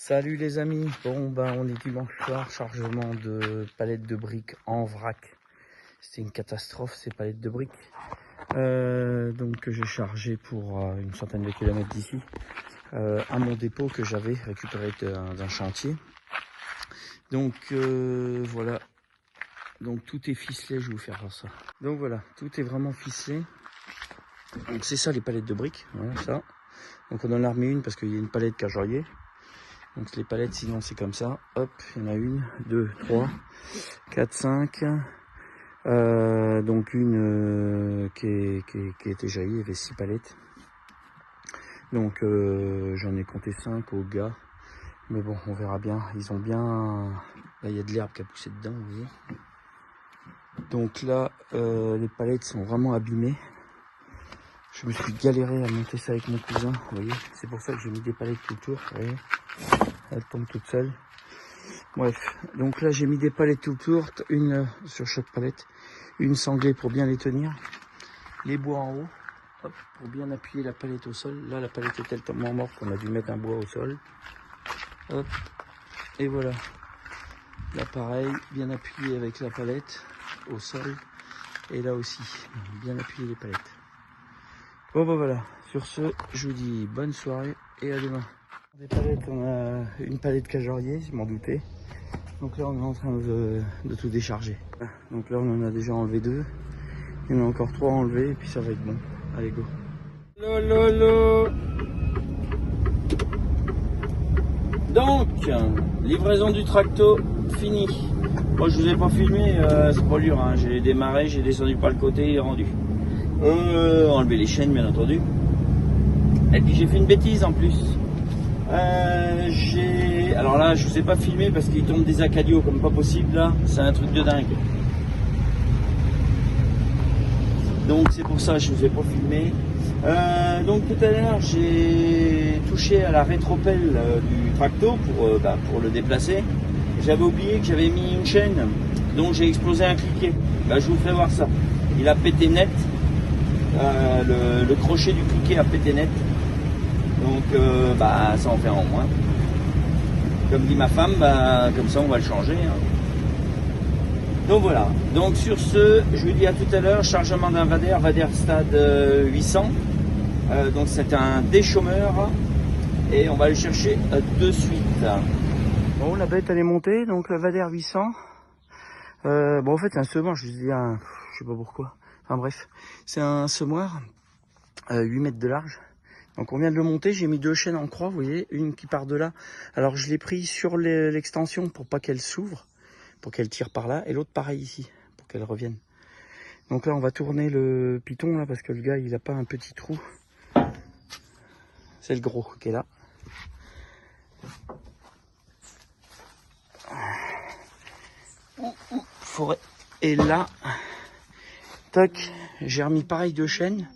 Salut les amis, bon ben on est dimanche soir, chargement de palettes de briques en vrac. C'était une catastrophe ces palettes de briques. Donc j'ai chargé pour une centaine de kilomètres d'ici à mon dépôt que j'avais récupéré d'un chantier. Donc voilà, donc tout est ficelé, je vais vous faire voir ça. Donc voilà, tout est vraiment ficelé. Donc c'est ça les palettes de briques, voilà ça. Donc on en a remis une parce qu'il y a une palette qui a joyé. Donc les palettes sinon c'est comme ça, hop, il y en a une, 2, 3, 4, 5, donc une qui était jaillie, il y avait 6 palettes. Donc j'en ai compté 5 au gars, mais bon on verra bien, ils ont bien, là il y a de l'herbe qui a poussé dedans, vous voyez. Donc là les palettes sont vraiment abîmées. Je me suis galéré à monter ça avec mon cousin, vous voyez, c'est pour ça que j'ai mis des palettes tout autour, vous voyez. Elle tombe toute seule. Bref, donc là j'ai mis des palettes tout autour, une sur chaque palette, une sanglée pour bien les tenir, les bois en haut, hop, pour bien appuyer la palette au sol. Là la palette est tellement morte qu'on a dû mettre un bois au sol. Hop, et voilà. Là pareil, bien appuyé avec la palette au sol. Et là aussi, bien appuyer les palettes. Bon bah voilà, sur ce, je vous dis bonne soirée et à demain. Des palettes, on a une palette cajorier, je m'en doutais. Donc là on est en train de tout décharger. Donc là on en a déjà enlevé 2. Il y en a encore 3 à enlever et puis ça va être bon. Allez go. Lolo. Donc, livraison du tracto finie. Moi je vous ai pas filmé, c'est pas dur, hein. J'ai démarré, j'ai descendu par le côté et rendu. Enlever les chaînes bien entendu. Et puis j'ai fait une bêtise en plus. Alors là je vous ai pas filmé parce qu'il tombe des acadios comme pas possible là, c'est un truc de dingue. Donc c'est pour ça que je vous ai pas filmé. Donc tout à l'heure j'ai touché à la rétropelle du tracto pour le déplacer. J'avais oublié que j'avais mis une chaîne, donc j'ai explosé un cliquet. Là je vous fais voir ça. Il a pété net. Le crochet du cliquet a pété net. Donc ça en fait en moins. Comme dit ma femme, comme ça on va le changer. Hein. Donc voilà. Donc sur ce, je vous dis à tout à l'heure, chargement d'un Vader stade 800. Donc c'est un déchômeur. Et on va le chercher de suite. Bon, la bête elle est montée, donc le Vader 800. Bon en fait c'est un semoir, je vous dis, je sais pas pourquoi. Enfin bref, c'est un semoir 8 mètres de large. Donc on vient de le monter, j'ai mis 2 chaînes en croix, vous voyez, une qui part de là. Alors je l'ai pris sur l'extension pour pas qu'elle s'ouvre, pour qu'elle tire par là, et l'autre pareil ici, pour qu'elle revienne. Donc là on va tourner le piton là, parce que le gars il a pas un petit trou. C'est le gros qui est là. Et là, tac, j'ai remis pareil 2 chaînes,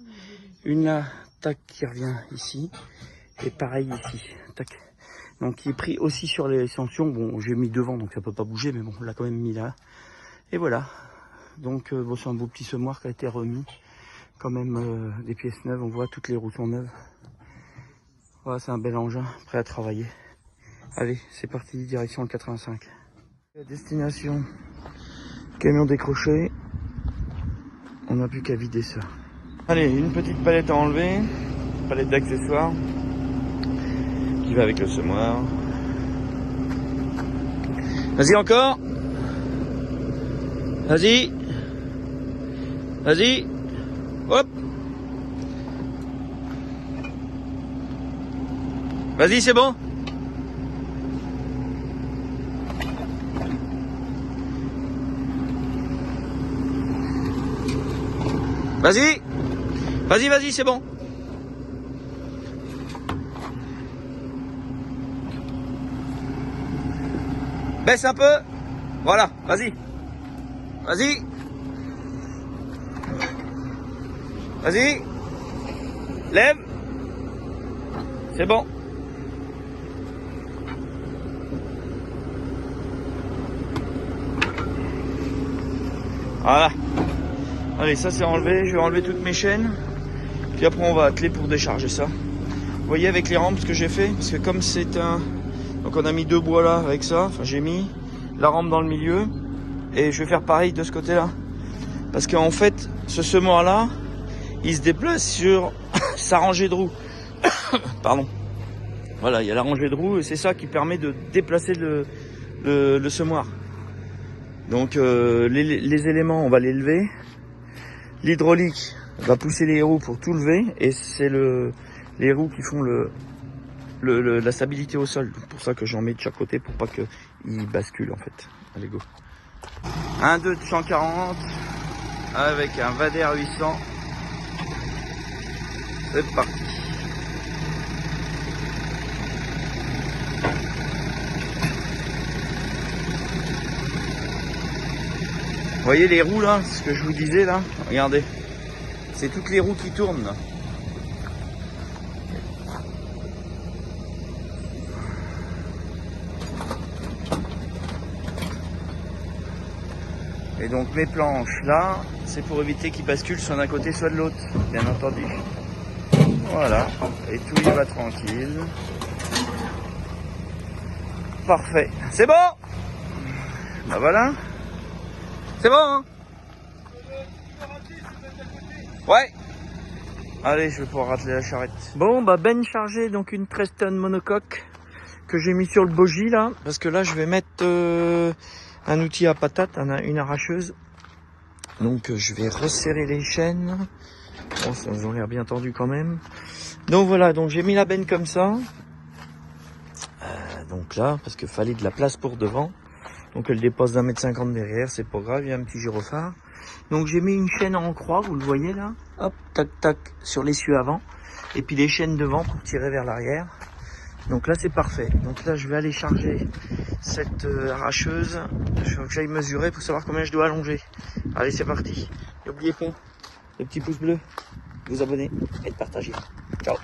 une là, tac, qui revient ici, et pareil ici, tac. Donc il est pris aussi sur l'extension, bon j'ai mis devant donc ça peut pas bouger, mais bon on l'a quand même mis là. Et voilà, donc bon, c'est un beau petit semoir qui a été remis, quand même des pièces neuves, on voit toutes les roues sont neuves. Voilà, c'est un bel engin, prêt à travailler. Allez, c'est parti, direction le 85. La destination, camion décroché, on n'a plus qu'à vider ça. Allez, une petite palette à enlever, palette d'accessoires qui va avec le semoir. Vas-y encore. Vas-y. Vas-y. Hop. Vas-y, c'est bon. Vas-y. Vas-y, c'est bon. Baisse un peu. Voilà, vas-y. Vas-y. Vas-y. Lève. C'est bon. Voilà. Allez, ça c'est enlevé. Je vais enlever toutes mes chaînes. Puis après on va atteler pour décharger ça. Vous voyez avec les rampes ce que j'ai fait, parce que comme c'est Donc on a mis 2 bois là avec ça, enfin j'ai mis la rampe dans le milieu et je vais faire pareil de ce côté là. Parce qu'en fait ce semoir là, il se déplace sur sa rangée de roues. Pardon. Voilà, il y a la rangée de roues et c'est ça qui permet de déplacer le semoir. Donc les éléments, on va les lever. L'hydraulique va pousser les roues pour tout lever et c'est les roues qui font la stabilité au sol. C'est pour ça que j'en mets de chaque côté pour pas qu'il bascule en fait. Allez go. Un 240 avec un Vader 800. C'est parti. Vous voyez les roues là, ce que je vous disais là, regardez. C'est toutes les roues qui tournent là. Et donc mes planches là, c'est pour éviter qu'ils basculent soit d'un côté soit de l'autre, bien entendu. Voilà, et tout y va tranquille. Parfait, c'est bon. Bah voilà. C'est bon hein. Ouais. Allez, je vais pouvoir rateler la charrette. Bon, bah benne chargée, donc une 13 tonnes monocoque que j'ai mis sur le bogie là. Parce que là, je vais mettre un outil à patate, une arracheuse. Donc je vais resserrer les chaînes. Bon, ça ont l'air bien tendu quand même. Donc voilà, donc j'ai mis la benne comme ça. Donc là, parce qu'il fallait de la place pour devant. Donc elle dépasse d'1,50 m derrière, c'est pas grave, il y a un petit gyrophare. Donc j'ai mis une chaîne en croix, vous le voyez là. Hop, tac, tac, sur l'essieu avant. Et puis les chaînes devant pour tirer vers l'arrière. Donc là c'est parfait. Donc là je vais aller charger cette arracheuse. Il faut que j'aille mesurer pour savoir combien je dois allonger. Allez, c'est parti. N'oubliez pas, le petit pouce bleu, vous abonner et de partager. Ciao.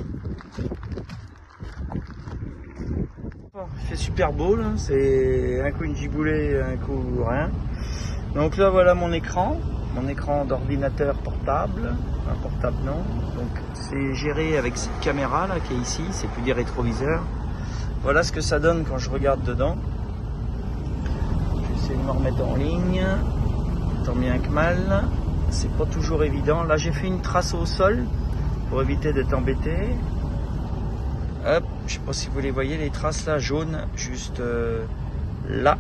C'est super beau là, c'est un coup une giboulée, un coup rien. Donc là voilà mon écran d'ordinateur portable, un portable non. Donc c'est géré avec cette caméra là qui est ici, c'est plus des rétroviseurs. Voilà ce que ça donne quand je regarde dedans. Je vais essayer de me remettre en ligne, tant bien que mal. C'est pas toujours évident. Là j'ai fait une trace au sol pour éviter d'être embêté. Hop, je sais pas si vous les voyez, les traces là, jaunes, juste là.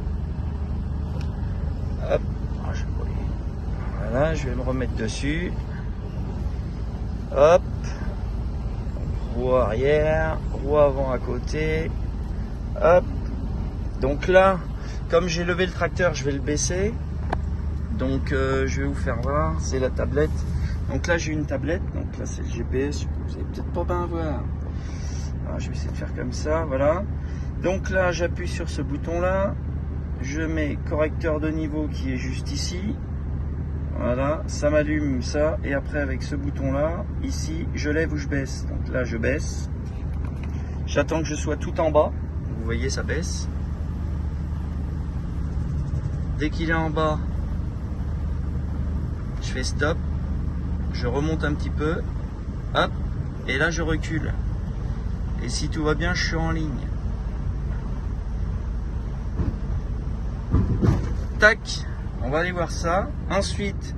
Hop, voilà, je vais me remettre dessus. Hop, roue arrière, roue avant à côté. Hop, donc là, comme j'ai levé le tracteur, je vais le baisser. Donc je vais vous faire voir, c'est la tablette. Donc là j'ai une tablette, donc là c'est le GPS, vous allez peut-être pas bien voir. Alors, je vais essayer de faire comme ça, voilà. Donc là, j'appuie sur ce bouton-là. Je mets correcteur de niveau qui est juste ici. Voilà, ça m'allume ça. Et après, avec ce bouton-là, ici, je lève ou je baisse. Donc là, je baisse. J'attends que je sois tout en bas. Vous voyez, ça baisse. Dès qu'il est en bas, je fais stop. Je remonte un petit peu. Hop. Et là, je recule. Et si tout va bien, je suis en ligne. Tac, on va aller voir ça. Ensuite,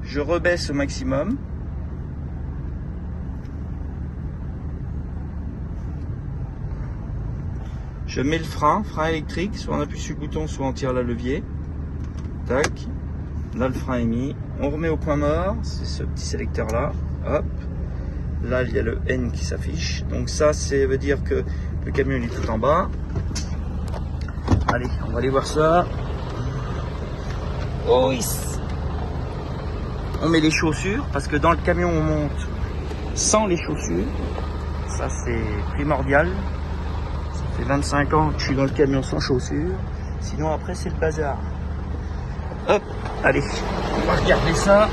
je rebaisse au maximum. Je mets le frein électrique. Soit on appuie sur le bouton, soit on tire la levier. Tac, là le frein est mis. On remet au point mort, c'est ce petit sélecteur là. Hop. Là, il y a le N qui s'affiche. Donc ça, ça veut dire que le camion il est tout en bas. Allez, on va aller voir ça. Oh oui. On met les chaussures, parce que dans le camion, on monte sans les chaussures. Ça, c'est primordial. Ça fait 25 ans que je suis dans le camion sans chaussures. Sinon, après, c'est le bazar. Hop, allez, on va regarder ça.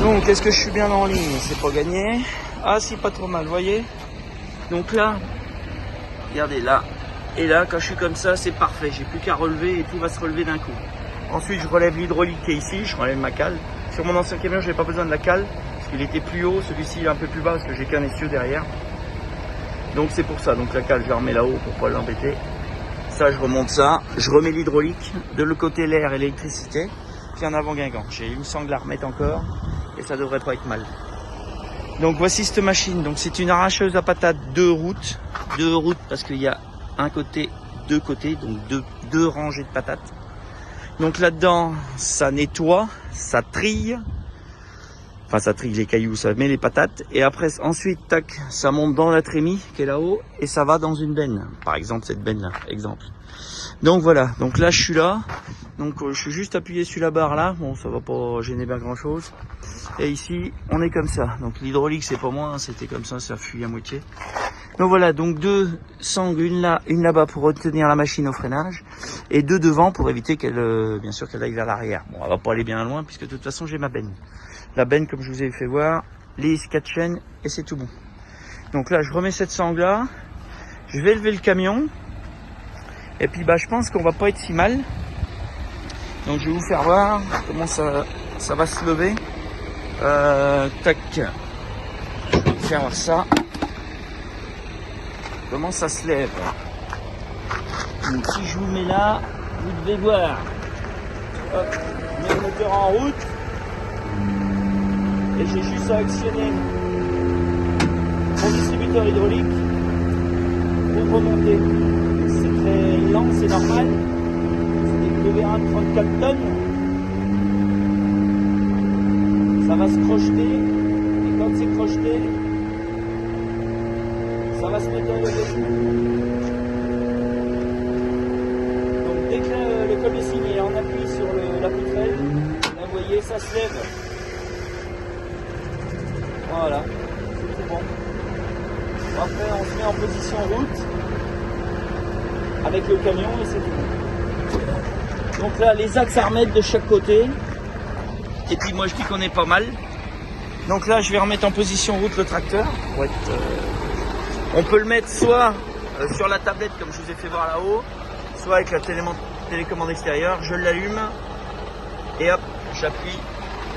Donc, est-ce que je suis bien en ligne? C'est pas gagné. Ah si, pas trop mal, vous voyez. Donc là, regardez là. Et là, quand je suis comme ça, c'est parfait. J'ai plus qu'à relever et tout va se relever d'un coup. Ensuite, je relève l'hydraulique qui est ici. Je relève ma cale. Sur mon ancien camion, je n'avais pas besoin de la cale. Parce qu'il était plus haut. Celui-ci, il est un peu plus bas parce que j'ai qu'un essieu derrière. Donc c'est pour ça, donc la cale je la remets là-haut pour pas l'embêter. Ça je remonte ça, je remets l'hydraulique, de l'autre côté l'air et l'électricité, puis en avant Guingamp. J'ai une sangle à remettre encore et ça devrait pas être mal. Donc voici cette machine, donc c'est une arracheuse à patates 2 routes parce qu'il y a un côté, 2 côtés, donc deux rangées de patates. Donc là-dedans ça nettoie, ça trille. Enfin, ça trille les cailloux, ça met les patates. Et après, ensuite, tac, ça monte dans la trémie qui est là-haut et ça va dans une benne. Par exemple, cette benne-là, exemple. Donc voilà, donc là, je suis là. Donc je suis juste appuyé sur la barre là. Bon, ça va pas gêner bien grand-chose. Et ici, on est comme ça. Donc l'hydraulique, c'est pas moi, hein, c'était comme ça fuit à moitié. Donc voilà, donc 2 sangles, une là, une là-bas pour retenir la machine au freinage. Et 2 devant pour éviter qu'elle, bien sûr, qu'elle aille vers l'arrière. Bon, elle va pas aller bien loin puisque de toute façon, j'ai ma benne. La benne, comme je vous ai fait voir, les 4 chaînes et c'est tout bon. Donc là, je remets cette sangle là. Je vais lever le camion. Et puis, bah, je pense qu'on va pas être si mal. Donc, je vais vous faire voir comment ça va se lever. Tac. Je vais vous faire voir ça. Comment ça se lève. Donc, si je vous mets là, vous devez voir. Hop, je mets le moteur en route. Et j'ai juste à actionner mon distributeur hydraulique pour remonter. C'est très lent, c'est normal. C'est des PV1 de 34 tonnes. Ça va se crocheter. Et quand c'est crocheté, ça va se mettre dans le dessus. Donc dès que le col est signé, on appuie sur la poutrelle. Là, vous voyez, ça se lève. Voilà, c'est tout bon. Après, on se met en position route avec le camion et c'est tout bon. Donc là, les axes à remettre de chaque côté. Et puis moi, je dis qu'on est pas mal. Donc là, je vais remettre en position route le tracteur. Pour être, on peut le mettre soit sur la tablette, comme je vous ai fait voir là-haut, soit avec la télécommande extérieure. Je l'allume et hop, j'appuie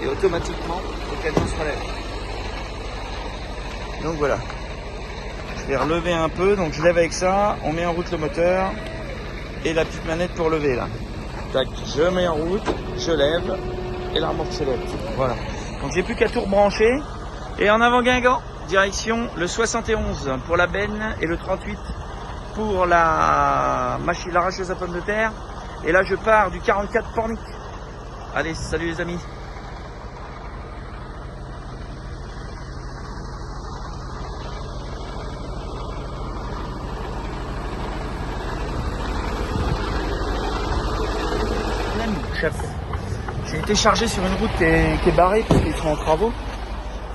et automatiquement, le camion se relève. Donc voilà, je vais relever un peu, donc je lève avec ça, on met en route le moteur et la petite manette pour lever là. Tac, je mets en route, je lève et la remorque se lève. Voilà, donc j'ai plus qu'à tout rebrancher et en avant Guingamp, direction le 71 pour la benne et le 38 pour la machine, l'arracheuse à pommes de terre. Et là je pars du 44 Pornic. Allez, salut les amis. Chef. J'ai été chargé sur une route qui est barrée parce qu'ils sont en travaux.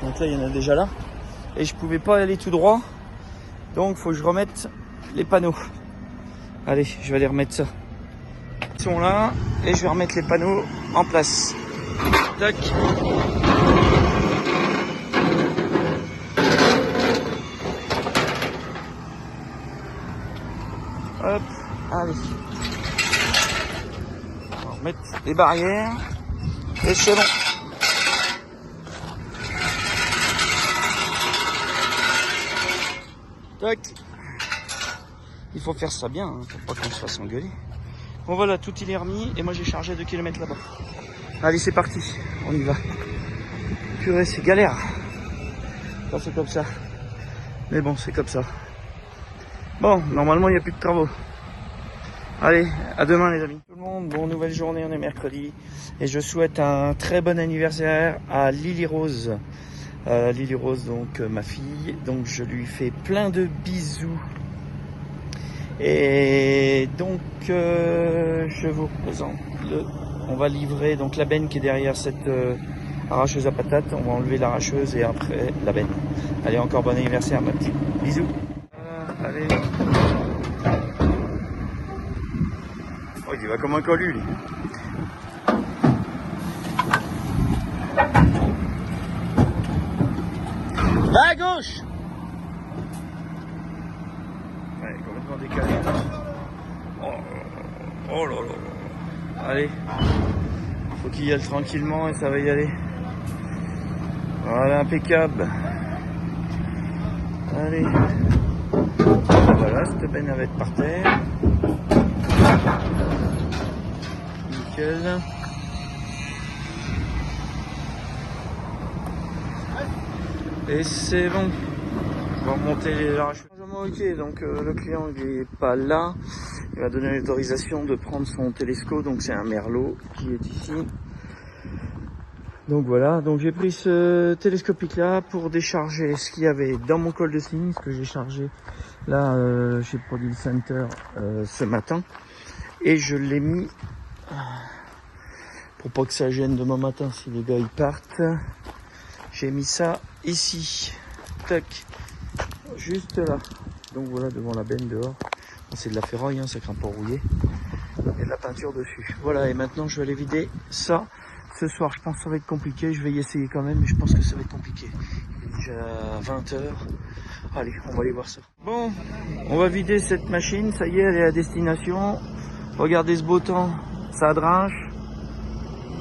Donc là, il y en a déjà là. Et je pouvais pas aller tout droit. Donc, il faut que je remette les panneaux. Allez, je vais aller remettre ça. Ils sont là. Et je vais remettre les panneaux en place. Tac. Hop. Allez. Mettre les barrières et c'est bon. Tac. Il faut faire ça bien hein, pour pas qu'on se fasse engueuler. Bon voilà, tout il est remis et moi j'ai chargé 2 km là-bas. Allez, c'est parti, on y va. Purée, c'est galère. Ça c'est comme ça. Mais bon, c'est comme ça. Bon, normalement il n'y a plus de travaux. Allez, à demain les amis. Tout le monde, bon, nouvelle journée, on est mercredi. Et je souhaite un très bon anniversaire à Lily Rose. Lily Rose, donc ma fille. Donc je lui fais plein de bisous. Et donc je vous présente on va livrer donc la benne qui est derrière cette arracheuse à patates. On va enlever l'arracheuse et après la benne. Allez, encore bon anniversaire ma petite. Bisous. Allez. Oh, il va comme un colu, lui. Va à gauche. Ouais, complètement décalé. Oh là là. Allez. Faut qu'il y aille tranquillement et ça va y aller. Voilà, impeccable. Allez. Voilà, cette benne va être par terre. Nickel. Et c'est bon. On va remonter les larges. Ok, donc le client il est pas là. Il m'a donné l'autorisation de prendre son télescope. Donc c'est un merlot qui est ici. Donc voilà, donc j'ai pris ce télescopique là pour décharger ce qu'il y avait dans mon col de cygne, ce que j'ai chargé là chez Product Center ce matin. Et je l'ai mis, pour pas que ça gêne demain matin si les gars ils partent, j'ai mis ça ici, tac, juste là. Donc voilà, devant la benne dehors. C'est de la ferraille, hein, ça craint pas rouiller. Il y a de la peinture dessus. Voilà, et maintenant je vais aller vider ça. Ce soir, je pense que ça va être compliqué. Je vais y essayer quand même, mais je pense que ça va être compliqué. Il est déjà 20 h. Allez, on va aller voir ça. Bon, on va vider cette machine. Ça y est, elle est à destination. Regardez ce beau temps. Ça drinche.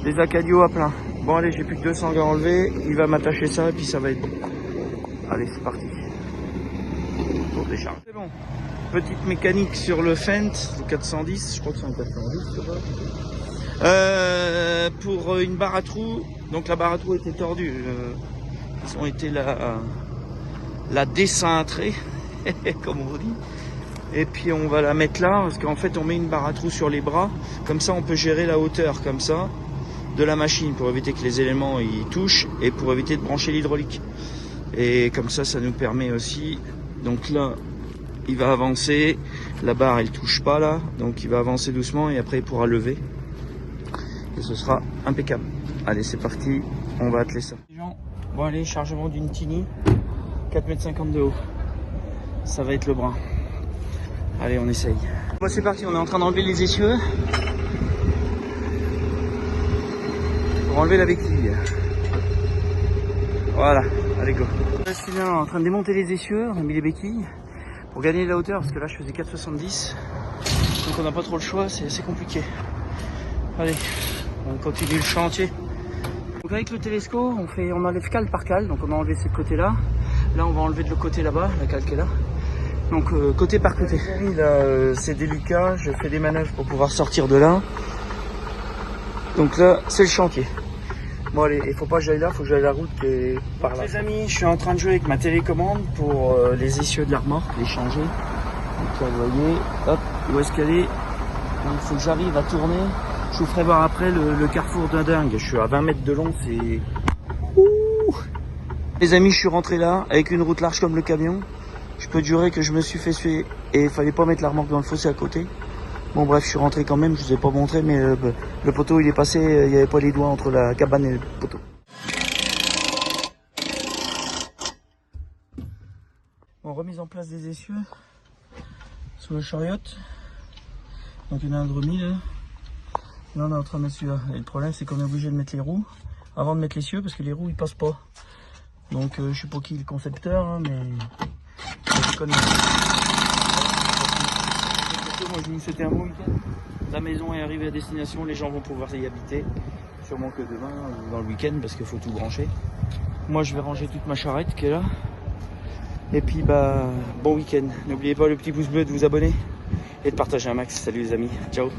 Les acadios à plein. Bon, allez, j'ai plus que 200 gars enlevés. Il va m'attacher ça et puis ça va être bon. Allez, c'est parti. Pour décharge. C'est bon. Petite mécanique sur le Fendt, le 410. Je crois que c'est un 410, ça va. Pour une barre à trous, donc la barre à trous était tordue, ils ont été la décintrer, comme on dit, et puis on va la mettre là, parce qu'en fait on met une barre à trous sur les bras, comme ça on peut gérer la hauteur, comme ça, de la machine, pour éviter que les éléments y touchent, et pour éviter de brancher l'hydraulique, et comme ça, ça nous permet aussi, donc là, il va avancer, la barre elle touche pas là, donc il va avancer doucement, et après il pourra lever. Et ce sera impeccable. Allez, c'est parti, on va atteler ça. Bon allez, chargement d'une Tiny, 4,50 m de haut. Ça va être le bras. Allez, on essaye. Bon, c'est parti, on est en train d'enlever les essieux. Pour enlever la béquille. Voilà, allez go. Là, je suis là en train de démonter les essieux, on a mis les béquilles. Pour gagner de la hauteur, parce que là je faisais 4,70. Donc on n'a pas trop le choix, c'est assez compliqué. Allez, on continue le chantier. Donc avec le télescope, on enlève cale par cale. Donc on a enlevé ce côté-là. Là, on va enlever de l'autre côté là-bas, la cale qui est là. Donc côté par côté. Là, c'est délicat. Je fais des manœuvres pour pouvoir sortir de là. Donc là, c'est le chantier. Bon allez, il faut pas que j'aille là, il faut que j'aille la route qui est par là. Les amis, je suis en train de jouer avec ma télécommande pour les essieux de la remorque, les changer. Donc là, vous voyez, hop, où est-ce qu'elle est? Donc il faut que j'arrive à tourner. Je vous ferai voir après le carrefour d'un dingue. Je suis à 20 mètres de long, c'est... Ouh. Les amis, je suis rentré là, avec une route large comme le camion. Je peux jurer que je me suis fait suer et il fallait pas mettre la remorque dans le fossé à côté. Bon bref, je suis rentré quand même, je vous ai pas montré, mais le poteau il est passé, il n'y avait pas les doigts entre la cabane et le poteau. Bon, remise en place des essieux sur le chariot. Donc il y en a un de remis là. Là on est en train de mettre celui-là. Et le problème c'est qu'on est obligé de mettre les roues avant de mettre les cieux parce que les roues ils passent pas. Donc je sais pas qui est le concepteur, hein, mais je connais. Moi je vous souhaite un bon week-end. La maison est arrivée à destination, les gens vont pouvoir y habiter. Sûrement que demain ou dans le week-end parce qu'il faut tout brancher. Moi je vais ranger toute ma charrette qui est là. Et puis bah bon week-end. N'oubliez pas le petit pouce bleu de vous abonner et de partager un max. Salut les amis, ciao.